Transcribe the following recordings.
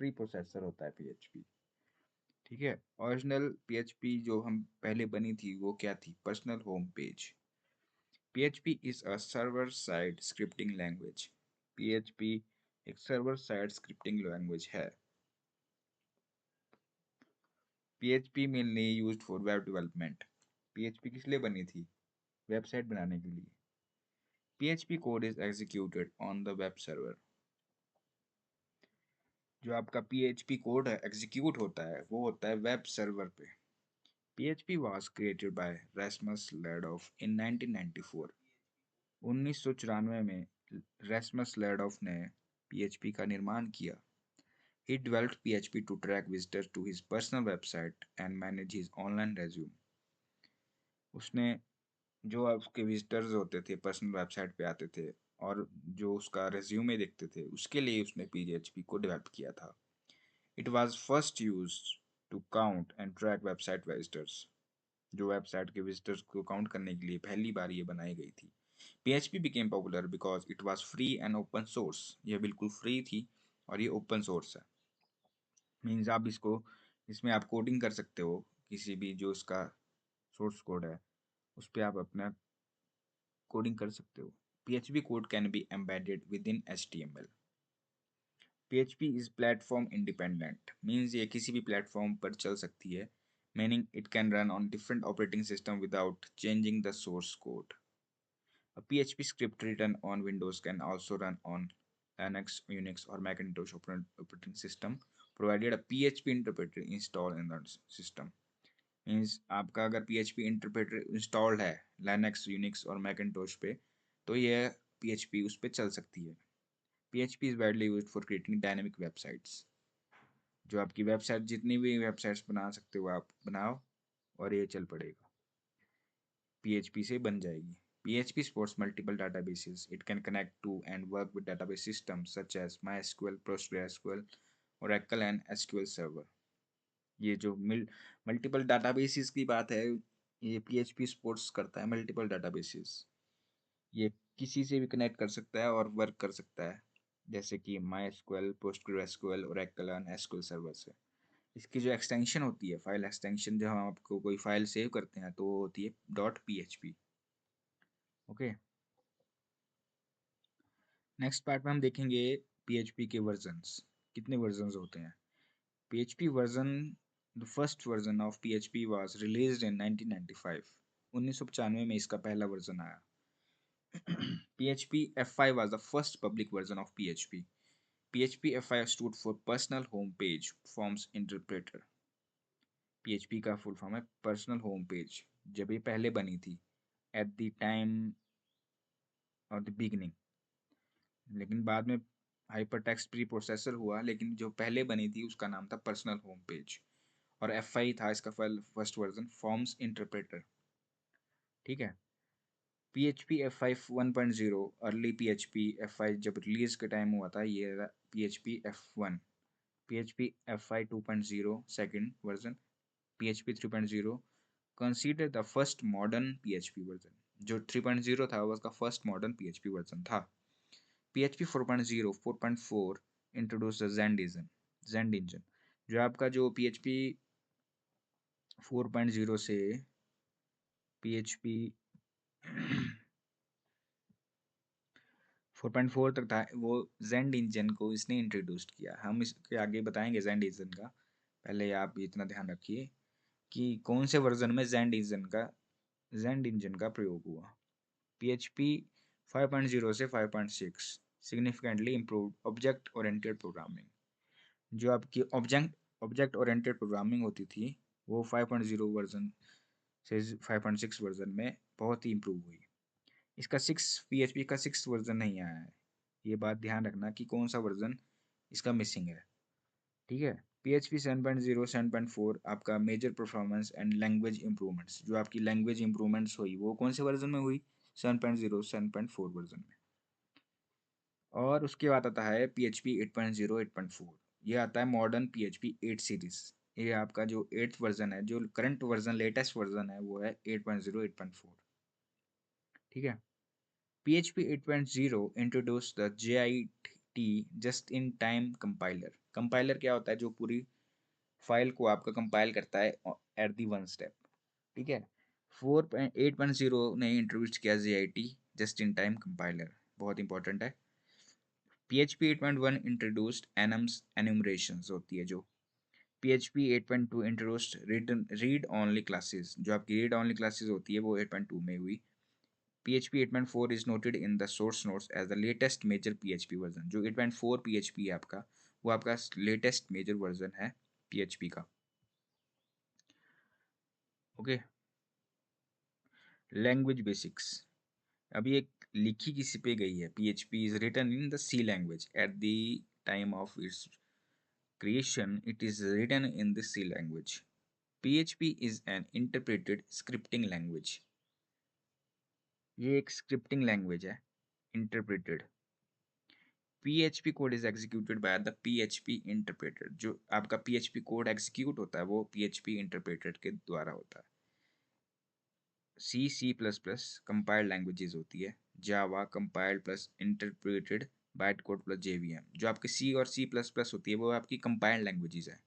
Pre processor होता है PHP. ठीक है, ओरिजिनल पीएचपी जो हम पहले बनी थी वो क्या थी? Personal home page. PHP is a server side scripting language. PHP एक सर्वर साइड स्क्रिप्टिंग लैंग्वेज है। PHP mainly used for web development. PHP किस लिए बनी थी? वेबसाइट बनाने के लिए। PHP code is executed on the web server. जो आपका पीएचपी कोड है एग्जीक्यूट होता है वो होता है वेब सर्वर पे। PHP was created by Rasmus Lerdorf in 1994। 1994 में रास्मस लैडॉफ ने पीएचपी का निर्माण किया। He developed PHP to track visitors to his personal website and manage his online resume. उसने जो आपके विजिटर्स होते थे पर्सनल वेबसाइट पे आते थे और जो उसका रेज्यूमे देखते थे उसके लिए उसने पीएचपी को डेवलप किया था। It was first used to count and track website visitors. जो वेबसाइट के विजिटर्स को काउंट करने के लिए पहली बार ये बनाई गई थी। PHP became popular because it was free and open source। यह बिल्कुल फ्री थी और ये ओपन सोर्स है। मीन्स आप इसमें आप कोडिंग कर सकते हो। किसी भी जो इसका सोर्स कोड है उस पर आप अपना कोडिंग कर सकते हो। PHP code can be embedded with in HTML। PHP is platform independent. Means ये किसी भी प्लेटफॉर्म पर चल सकती है। Meaning it can run on different operating system without changing the source code. A PHP script written on Windows can also run on Linux, Unix, or Macintosh operating system, provided a PHP interpreter installed in the system। Means आपका अगर PHP interpreter installed है Linux, Unix और Macintosh पे तो यह PHP उस पर चल सकती है। PHP is widely used for creating dynamic websites। जो आपकी वेबसाइट जितनी भी वेबसाइट्स बना सकते हो आप बनाओ और ये चल पड़ेगा, PHP से बन जाएगी। PHP supports multiple databases। It can connect to and work with database systems such as MySQL, PostgreSQL, Oracle and SQL Server। ये जो मल्टीपल डाटाबेसेस की बात है, ये PHP सपोर्ट्स करता है मल्टीपल डाटाबेसेस। ये किसी से भी कनेक्ट कर सकता है और वर्क कर सकता है, जैसे कि MySQL, PostgreSQL, Oracle और SQL Server से। इसकी जो एक्सटेंशन होती है, फाइल एक्सटेंशन, जब हम आपको कोई फाइल सेव करते हैं तो वो होती है .php। ओके, नेक्स्ट पार्ट में हम देखेंगे PHP के वर्जन्स। कितने वर्जन्स होते हैं? PHP version, the first version of PHP was released in 1995। 1995 में इसका पहला वर्जन आया। PHP F5 was the first public version of PHP। PHP F5 stood for Personal Home Page Forms Interpreter। PHP का full form है personal home page. जब ये पहले बनी थी at the time of the beginning, लेकिन बाद में हाइपर टेक्स्ट प्री प्रोसेसर हुआ, लेकिन जो पहले बनी थी उसका नाम था पर्सनल होम पेज और F5 था इसका फर्स्ट वर्जन, फॉर्म्स इंटरप्रेटर। ठीक है, PHP F5 1.0, early PHP F5 जब रिलीज के टाइम हुआ था ये था PHP F1। PHP F5 2.0 second version. PHP 3.0 consider the first modern PHP version. जो 3.0 था वो उसका फर्स्ट मॉडर्न PHP वर्जन था। PHP 4.0 4.4 introduce the Zend engine. जो आपका जो PHP 4.0 से PHP 4.4 तक था, वो Zend इंजन को इसने इंट्रोड्यूस किया। हम इसके आगे बताएंगे Zend इंजन का, पहले आप इतना ध्यान रखिए कि कौन से वर्जन में Zend इंजन का प्रयोग हुआ। PHP 5.0 से 5.6 significantly improved object oriented programming. जो आपकी ऑब्जेक्ट ओरिएंटेड प्रोग्रामिंग होती थी वो 5.0 वर्जन से 5.6 वर्जन में बहुत ही इम्प्रूव हुई। इसका PHP का 6 वर्जन नहीं आया है, ये बात ध्यान रखना कि कौन सा वर्जन इसका मिसिंग है। ठीक है, PHP 7.0 7.4 आपका major performance and language improvements. जो आपकी लैंग्वेज इंप्रूवमेंट्स हुई वो कौन से वर्जन में हुई? 7.0 7.4 वर्जन में। और उसके बाद आता है PHP 8.0 8.4। ये आता है मॉडर्न PHP 8 सीरीज। ये आपका जो 8th वर्जन है, जो करंट वर्जन लेटेस्ट वर्जन है वो है 8.0 8.4। ठीक है, PHP 8.0 introduced the JIT just in time compiler। Compiler क्या होता है? जो पूरी फाइल को आपका कंपाइल करता है एट दी वन स्टेप। ठीक है। 4.8.0 ने इंट्रोड्यूस किया JIT, just in time compiler, बहुत इंपॉर्टेंट है। PHP 8.1 इंट्रोड्यूस्ड एनम्स एनुमरेशंस होती है जो। PHP 8.2 introduced read only classes, जो आपकी रीड ओनली क्लासेस होती है वो 8.2 में हुई। PHP 8.4 is noted in the source notes as the latest major PHP version। जो 8.4 PHP है आपका, वो आपका लेटेस्ट मेजर वर्जन है PHP का। ओके। Language basics. अभी एक लिखी किसी पे गई है। PHP is written in the C language at the time of its creation। It is written in the C language। PHP is an interpreted scripting language। ये एक स्क्रिप्टिंग लैंग्वेज है, interpreted. PHP code is executed by the PHP interpreter. जो आपका PHP code execute होता है वो PHP interpreter के द्वारा होता है। C++ कंपाइल्ड लैंग्वेजेस होती है। Java compiled plus interpreted byte code plus JVM। जो आपकी C और C++ होती है वो आपकी कंपाइल्ड लैंग्वेजेस है।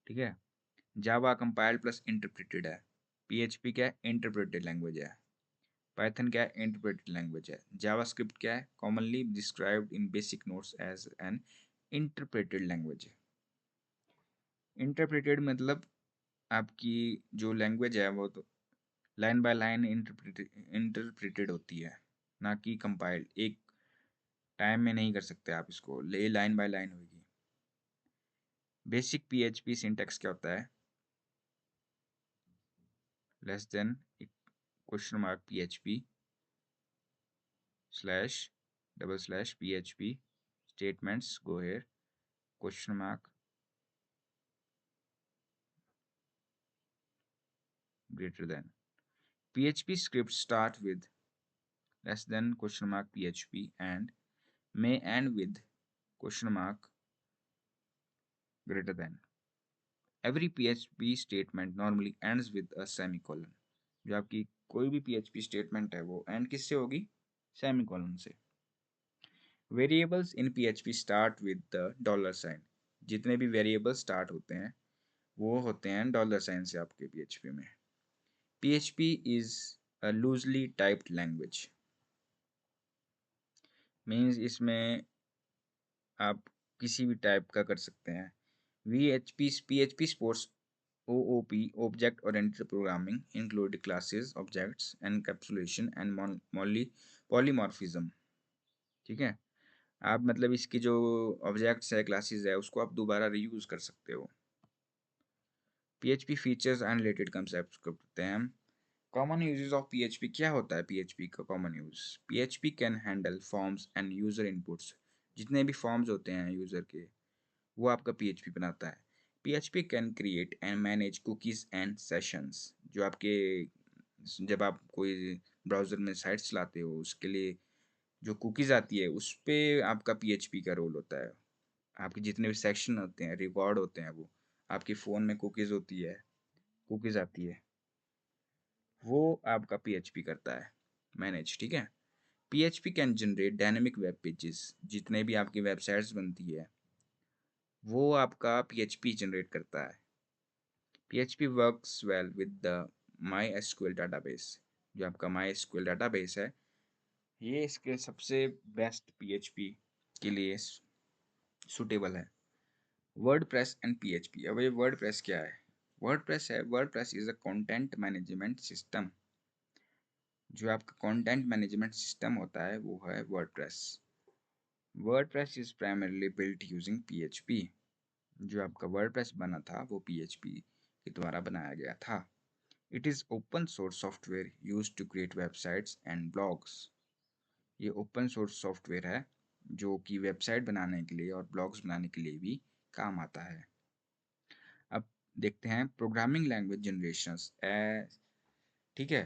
ठीक है। जावा कंपाइल्ड प्लस इंटरप्रेटेड है। PHP क्या है? इंटरप्रेटेड लैंग्वेज है। पाइथन क्या है? इंटरप्रेटेड लैंग्वेज है। जावास्क्रिप्ट क्या है? Commonly described in basic notes as an interpreted language. Interpreted मतलब आपकी जो लैंग्वेज है वो तो लाइन बाय लाइन इंटरप्रेटेड होती है, ना कि कंपाइल्ड। एक टाइम में नहीं कर सकते आप इसको, ले लाइन बाय लाइन होगी। बेसिक PHP सिंटैक्स क्या होता है? Less than question mark PHP slash double slash PHP statements go here question mark greater than। PHP scripts start with less than question mark PHP and may end with question mark greater than। Every PHP statement normally ends with a semicolon। जो आपकी कोई भी PHP statement है वो and किससे होगी? Semicolon से। Variables in PHP start with the dollar sign. जितने भी वेरिएबल स्टार्ट होते हैं वो होते हैं डॉलर साइन से आपके PHP में। PHP is a loosely typed language. Means इसमें आप किसी भी टाइप का कर सकते हैं। PHP supports OOP, object oriented programming, include classes, objects, encapsulation and polymorphism। ठीक है। आप मतलब इसकी जो ऑब्जेक्ट्स है, क्लासेस है, उसको आप दोबारा रीयूज कर सकते हो। PHP features and related concept करते हैं हम। कॉमन यूजेस ऑफ PHP क्या होता है? PHP का common use, PHP can handle forms and user inputs. जितने भी फॉर्म्स होते हैं यूजर के वो आपका PHP बनाता है। PHP can create and manage cookies and sessions. जो आपके जब आप कोई ब्राउज़र में साइट चलाते हो उसके लिए जो कुकीज़ आती है उस पे आपका PHP का रोल होता है। आपके जितने भी सेक्शन होते हैं, रिकॉर्ड होते हैं, वो आपके फ़ोन में कुकीज़ होती है, कुकीज़ आती है, वो आपका PHP करता है मैनेज। ठीक है। PHP can generate dynamic web pages. जितने भी आपकी वेबसाइट्स बनती है वो आपका PHP जनरेट करता है। PHP works well with the MySQL database। जो आपका MySQL database है ये इसके सबसे बेस्ट PHP के लिए सुटेबल है। WordPress and PHP। अब ये वर्डप्रेस क्या है? वर्डप्रेस है, WordPress is a content management system. जो आपका कंटेंट मैनेजमेंट सिस्टम होता है वो है WordPress. WordPress is primarily built using PHP। जो आपका वर्डप्रेस बना था वो PHP के द्वारा बनाया गया था। It is open source software used to create websites and blogs। ये ओपन सोर्स सॉफ्टवेयर है जो कि वेबसाइट बनाने के लिए और ब्लॉग्स बनाने के लिए भी काम आता है। अब देखते हैं प्रोग्रामिंग लैंग्वेज जनरेशंस। ठीक है।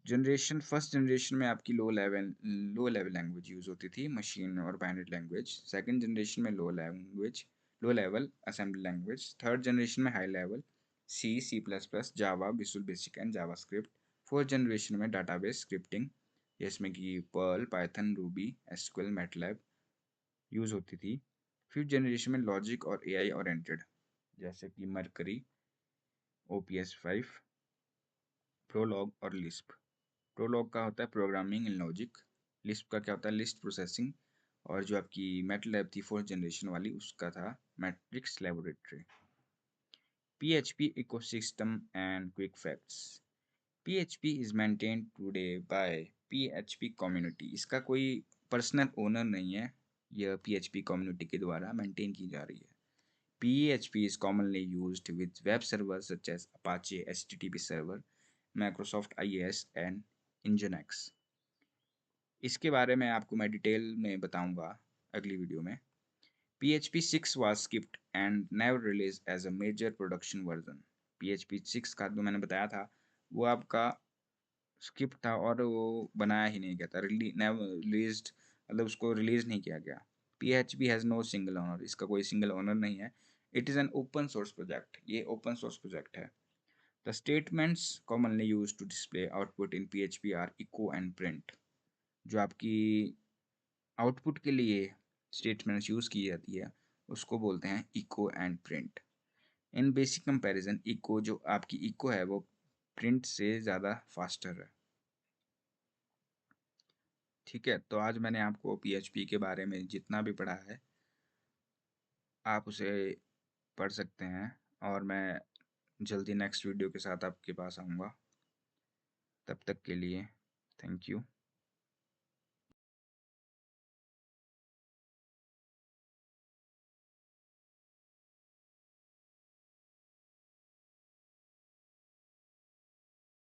फर्स्ट जनरेशन में आपकी लो लेवल लैंग्वेज यूज़ होती थी, मशीन और बाइनरी लैंग्वेज। सेकंड जनरेशन में low level assembly language. Third generation में high level C++, Java, visual basic and JavaScript. Fourth generation में डाटाबेस स्क्रिप्टिंग जिसमें कि Perl, Python, Ruby, SQL, MATLAB use होती थी। फिफ्थ जनरेशन में logic और AI oriented, जैसे कि मरकरी, OPS5, प्रोलॉग और लिस्प। प्रोलॉग का होता है प्रोग्रामिंग इन लॉजिक, लिस्प का क्या होता है लिस्ट प्रोसेसिंग, और जो आपकी मैटलैब थी फोर्थ जनरेशन वाली उसका था matrix laboratory. PHP ecosystem and quick facts. PHP is maintained today by PHP community. इसका कोई पर्सनल ओनर नहीं है, यह PHP कम्युनिटी के द्वारा मेंटेन की जा रही है। PHP is commonly used with web servers such as Apache HTTP server, Microsoft IIS and Nginx. इसके बारे में आपको मैं डिटेल में बताऊंगा अगली वीडियो में। PHP 6 was skipped and never released as a major production version. PHP 6 का जो मैंने बताया था वो आपका स्किप था और वो बनाया ही नहीं गया था, रिलीज्ड मतलब उसको रिलीज नहीं किया गया। PHP has no single owner, इसका कोई सिंगल ओनर नहीं है। It is an open source project, ये ओपन सोर्स प्रोजेक्ट है। The statements commonly use to display output in PHP are echo and print. जो आपकी आउटपुट के लिए स्टेटमेंट्स यूज़ की जाती है उसको बोलते हैं echo and print. In basic comparison echo, जो आपकी इको है वो प्रिंट से ज़्यादा फास्टर है। ठीक है, तो आज मैंने आपको PHP के बारे में जितना भी पढ़ा है आप उसे पढ़ सकते हैं, और मैं जल्दी नेक्स्ट वीडियो के साथ आपके पास आऊँगा। तब तक के लिए थैंक यू।